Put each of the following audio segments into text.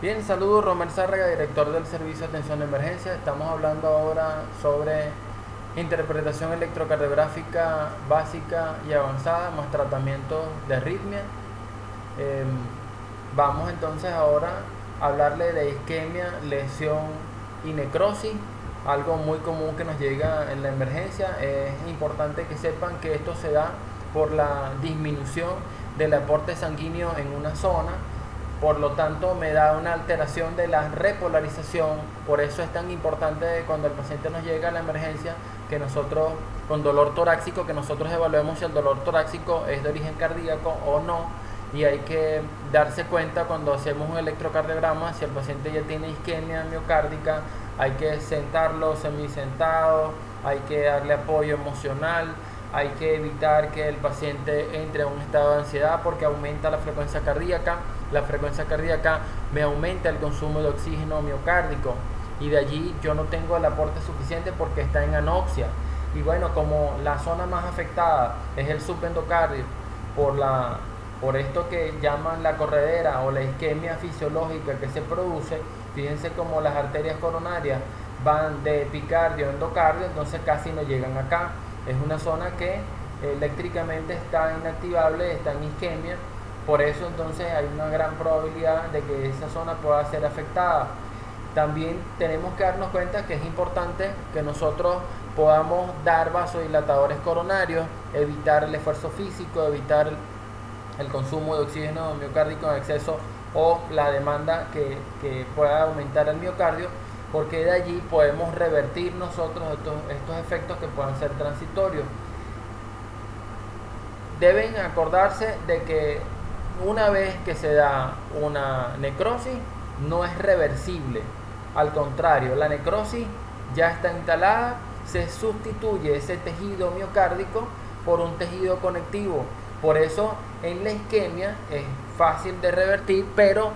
Bien, saludos, Romer Zárraga, director del Servicio de Atención de Emergencia. Estamos hablando ahora sobre interpretación electrocardiográfica básica y avanzada, más tratamiento de arritmia. Eh, Vamos entonces ahora a hablarle de isquemia, lesión y necrosis, algo muy común que nos llega en la emergencia. Es importante que sepan que esto se da por la disminución del aporte sanguíneo en una zona. Por lo tanto, me da una alteración de la repolarización. Por eso es tan importante cuando el paciente nos llega a la emergencia que nosotros, con dolor torácico, que nosotros evaluemos si el dolor torácico es de origen cardíaco o no. Y hay que darse cuenta cuando hacemos un electrocardiograma si el paciente ya tiene isquemia miocárdica. Hay que sentarlo semisentado, hay que darle apoyo emocional, hay que evitar que el paciente entre en un estado de ansiedad porque aumenta la frecuencia cardíaca. La frecuencia cardíaca me aumenta el consumo de oxígeno miocárdico y de allí yo no tengo el aporte suficiente porque está en anoxia. Y bueno, como la zona más afectada es el subendocardio por esto que llaman la corredera o la isquemia fisiológica que se produce, fíjense como las arterias coronarias van de epicardio a endocardio, entonces casi no llegan acá. Es una zona que eléctricamente está inactivable, está en isquemia. Por eso entonces hay una gran probabilidad de que esa zona pueda ser afectada. También tenemos que darnos cuenta que es importante que nosotros podamos dar vasodilatadores coronarios, evitar el esfuerzo físico, evitar el consumo de oxígeno miocárdico en exceso o la demanda que pueda aumentar el miocardio, porque de allí podemos revertir nosotros estos efectos que puedan ser transitorios. Deben acordarse de que una vez que se da una necrosis no es reversible. Al contrario, la necrosis ya está instalada, se sustituye ese tejido miocárdico por un tejido conectivo. Por eso en la isquemia es fácil de revertir, pero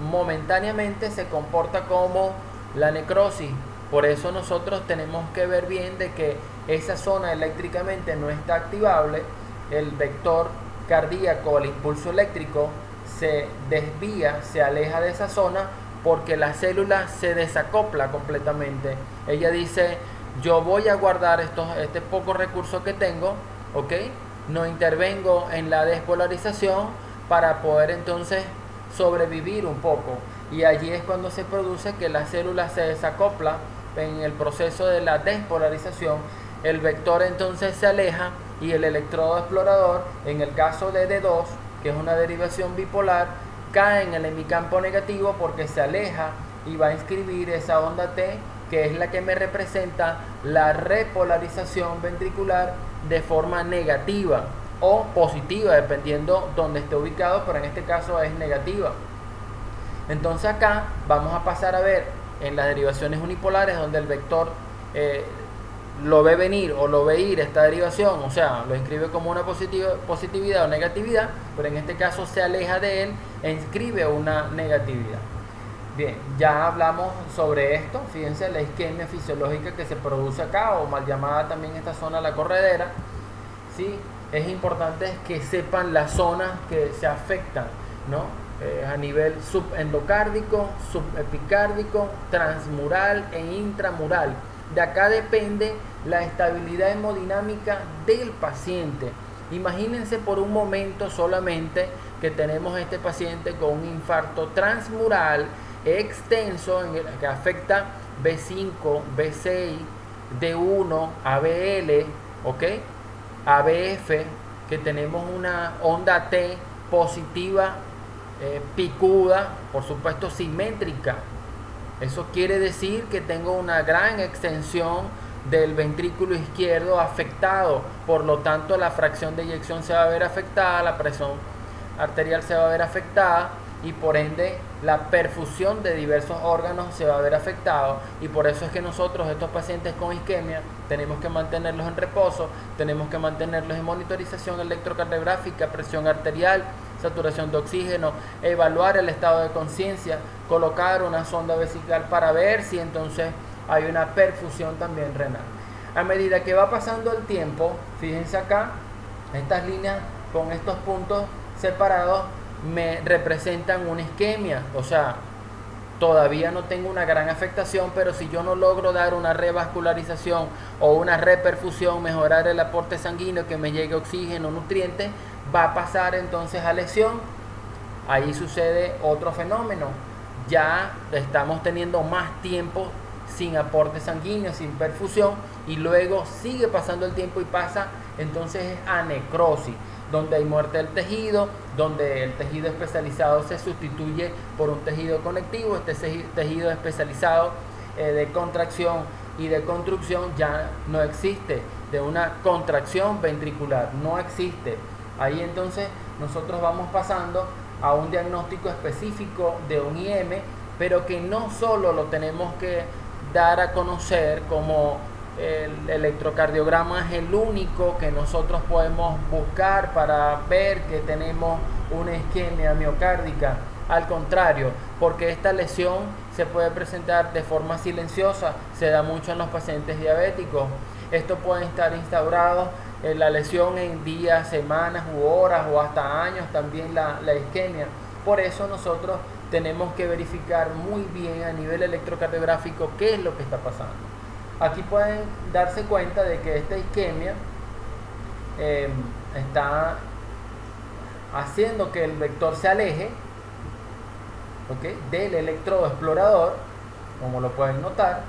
momentáneamente se comporta como la necrosis. Por eso nosotros tenemos que ver bien de que esa zona eléctricamente no está activable. El vector cardíaco, el impulso eléctrico se desvía, se aleja de esa zona porque la célula se desacopla completamente. Ella dice, yo voy a guardar este poco recurso que tengo, ¿ok? No intervengo en la despolarización para poder entonces sobrevivir un poco. Y allí es cuando se produce que la célula se desacopla en el proceso de la despolarización. El vector entonces se aleja y el electrodo explorador, en el caso de D2, que es una derivación bipolar, cae en el hemicampo negativo porque se aleja y va a inscribir esa onda T, que es la que me representa la repolarización ventricular de forma negativa o positiva, dependiendo donde esté ubicado, pero en este caso es negativa. Entonces acá vamos a pasar a ver en las derivaciones unipolares donde el vector lo ve venir o lo ve ir esta derivación, o sea, lo inscribe como una positividad o negatividad, pero en este caso se aleja de él e inscribe una negatividad. Bien, ya hablamos sobre esto. Fíjense la isquemia fisiológica que se produce acá, o mal llamada también esta zona la corredera. ¿Sí? Es importante que sepan las zonas que se afectan, ¿no? A nivel subendocárdico, subepicárdico, transmural e intramural. De acá depende la estabilidad hemodinámica del paciente. Imagínense por un momento solamente que tenemos este paciente con un infarto transmural extenso que afecta B5, B6, D1, ABL, ¿ok? ABF, que tenemos una onda T positiva, picuda, por supuesto simétrica. Eso quiere decir que tengo una gran extensión del ventrículo izquierdo afectado, por lo tanto la fracción de eyección se va a ver afectada, la presión arterial se va a ver afectada y por ende la perfusión de diversos órganos se va a ver afectado, y por eso es que nosotros estos pacientes con isquemia tenemos que mantenerlos en reposo, tenemos que mantenerlos en monitorización electrocardiográfica, presión arterial, saturación de oxígeno, evaluar el estado de conciencia, colocar una sonda vesical para ver si entonces hay una perfusión también renal. A medida que va pasando el tiempo, fíjense acá, estas líneas con estos puntos separados me representan una isquemia, o sea, todavía no tengo una gran afectación, pero si yo no logro dar una revascularización o una reperfusión, mejorar el aporte sanguíneo, que me llegue oxígeno, nutrientes, va a pasar entonces a lesión. Ahí sucede otro fenómeno. Ya estamos teniendo más tiempo sin aporte sanguíneo, sin perfusión, y luego sigue pasando el tiempo y pasa entonces a necrosis, donde hay muerte del tejido, donde el tejido especializado se sustituye por un tejido conectivo. Este tejido especializado de contracción y de construcción ya no existe, de una contracción ventricular no existe. Ahí entonces nosotros vamos pasando a un diagnóstico específico de un IM, pero que no solo lo tenemos que dar a conocer como el electrocardiograma es el único que nosotros podemos buscar para ver que tenemos una isquemia miocárdica. Al contrario, porque esta lesión se puede presentar de forma silenciosa, se da mucho en los pacientes diabéticos. Esto puede estar instaurado la lesión en días, semanas u horas o hasta años también la isquemia. Por eso nosotros tenemos que verificar muy bien a nivel electrocardiográfico qué es lo que está pasando. Aquí pueden darse cuenta de que esta isquemia está haciendo que el vector se aleje, ¿okay?, del electrodo explorador, como lo pueden notar,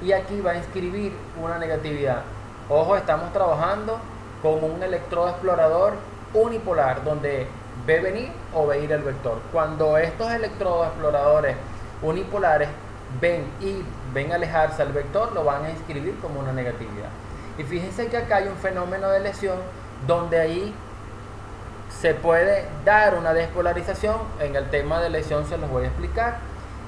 y aquí va a inscribir una negatividad. Ojo, estamos trabajando con un electrodo explorador unipolar, donde ve venir o ve ir el vector. Cuando estos electrodos exploradores unipolares ven alejarse al vector, lo van a inscribir como una negatividad. Y fíjense que acá hay un fenómeno de lesión donde ahí se puede dar una despolarización. En el tema de lesión se los voy a explicar.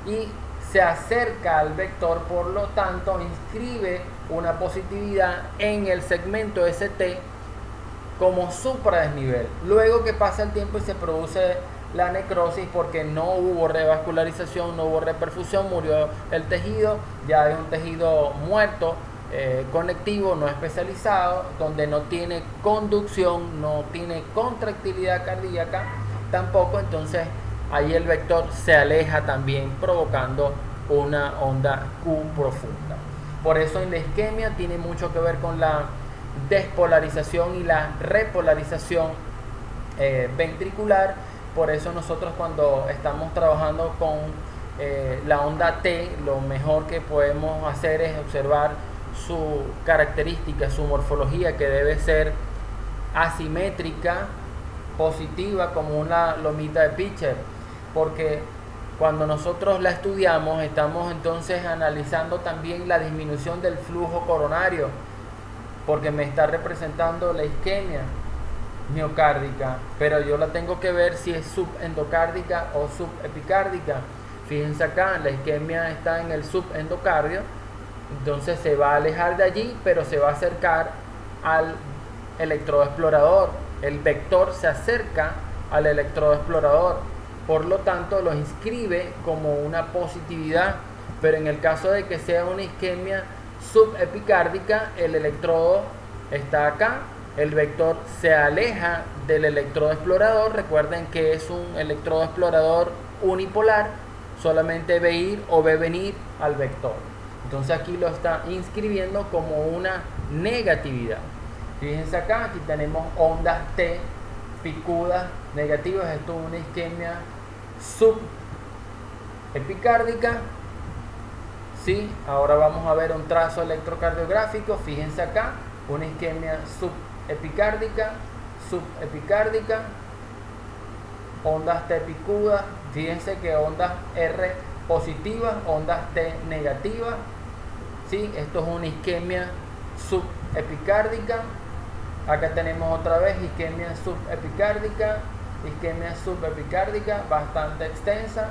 Y se acerca al vector, por lo tanto inscribe una positividad en el segmento ST como supradesnivel. Luego que pasa el tiempo y se produce la necrosis, porque no hubo revascularización, no hubo reperfusión, murió el tejido, ya es un tejido muerto, conectivo, no especializado, donde no tiene conducción, no tiene contractilidad cardíaca tampoco. Entonces ahí el vector se aleja también, provocando una onda Q profunda. Por eso en la isquemia tiene mucho que ver con la despolarización y la repolarización ventricular. Por eso nosotros, cuando estamos trabajando con la onda T, lo mejor que podemos hacer es observar su característica, su morfología, que debe ser asimétrica, positiva, como una lomita de pitcher, porque cuando nosotros la estudiamos estamos entonces analizando también la disminución del flujo coronario, porque me está representando la isquemia miocárdica, pero yo la tengo que ver si es subendocárdica o subepicárdica. Fíjense acá, la isquemia está en el subendocardio, entonces se va a alejar de allí, pero se va a acercar al electrodo explorador. El vector se acerca al electrodo explorador, por lo tanto lo inscribe como una positividad. Pero en el caso de que sea una isquemia subepicárdica, el electrodo está acá, el vector se aleja del electrodo explorador. Recuerden que es un electrodo explorador unipolar, solamente ve ir o ve venir al vector. Entonces aquí lo está inscribiendo como una negatividad. Fíjense acá, aquí tenemos ondas T picudas negativas. Esto es una isquemia subepicárdica. Sí, ahora vamos a ver un trazo electrocardiográfico. Fíjense acá, una isquemia subepicárdica, ondas T picudas. Fíjense que ondas R positivas, ondas T negativas. Sí, esto es una isquemia subepicárdica. Acá tenemos otra vez isquemia subepicárdica, bastante extensa,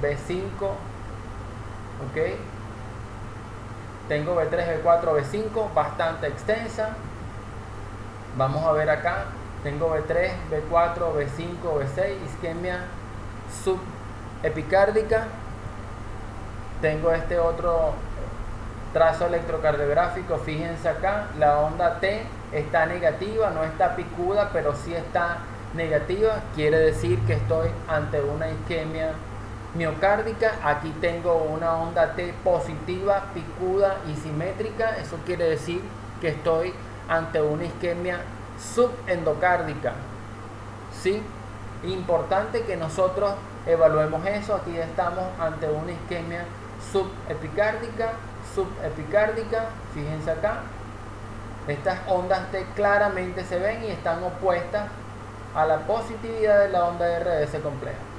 B5, ok. Tengo B3, B4, B5, bastante extensa. Vamos a ver acá, tengo B3, B4, B5, B6, isquemia subepicárdica. Tengo este otro trazo electrocardiográfico. Fíjense acá, la onda T está negativa, no está picuda, pero sí está negativa. Quiere decir que estoy ante una isquemia miocárdica. Aquí tengo una onda T positiva, picuda y simétrica. Eso quiere decir que estoy ante una isquemia subendocárdica. ¿Sí? Importante que nosotros evaluemos eso. Aquí estamos ante una isquemia subepicárdica. Fíjense acá. Estas ondas T claramente se ven y están opuestas a la positividad de la onda RDS compleja.